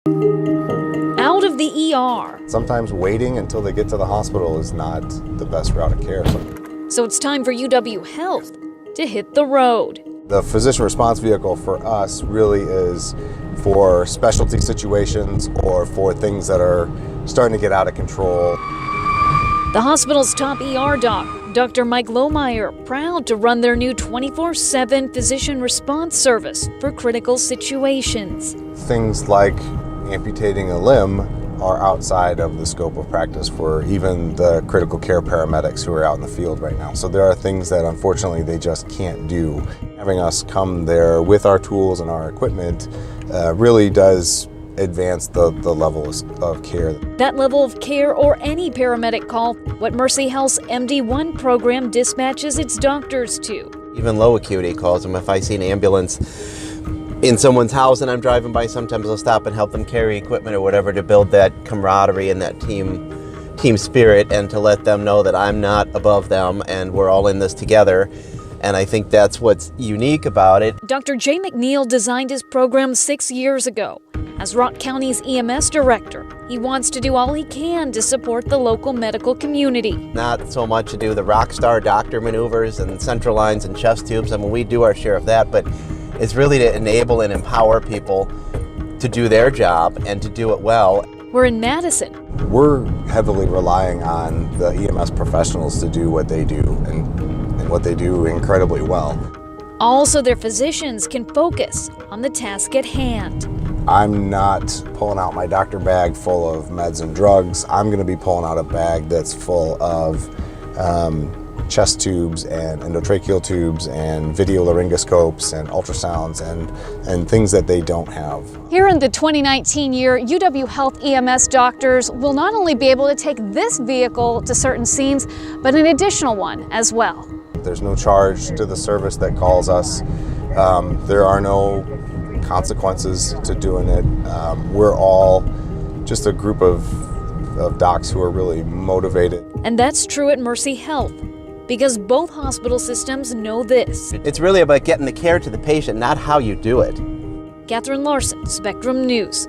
Out of the ER. Sometimes waiting until they get to the hospital is not the best route of care. So it's time for UW Health to hit the road. The physician response vehicle for us really is for specialty situations or for things that are starting to get out of control. The hospital's top ER doc, Dr. Mike Lohmeyer, proud to run their new 24/7 physician response service for critical situations. Things like amputating a limb are outside of the scope of practice for even the critical care paramedics who are out in the field right now. So there are things that unfortunately they just can't do. Having us come there with our tools and our equipment really does advance the levels of care. That level of care, or any paramedic call, what Mercy Health's MD1 program dispatches its doctors to. Even low acuity calls them. If I see an ambulance in someone's house and I'm driving by, sometimes I'll stop and help them carry equipment or whatever to build that camaraderie and that team spirit, and to let them know that I'm not above them and we're all in this together. And I think that's what's unique about it. Dr. Jay McNeil designed his program 6 years ago. As Rock County's EMS director, he wants to do all he can to support the local medical community. Not so much to do the rock star doctor maneuvers and central lines and chest tubes. I mean, we do our share of that, but it's really to enable and empower people to do their job and to do it well. We're in Madison. We're heavily relying on the EMS professionals to do what they do, and what they do incredibly well. Also, their physicians can focus on the task at hand. I'm not pulling out my doctor bag full of meds and drugs. I'm going to be pulling out a bag that's full of chest tubes and endotracheal tubes and video laryngoscopes and ultrasounds and things that they don't have. Here in the 2019 year, UW Health EMS doctors will not only be able to take this vehicle to certain scenes, but an additional one as well. There's no charge to the service that calls us. There are no consequences to doing it. We're all just a group of docs who are really motivated. And that's true at Mercy Health, because both hospital systems know this. It's really about getting the care to the patient, not how you do it. Catherine Larson, Spectrum News.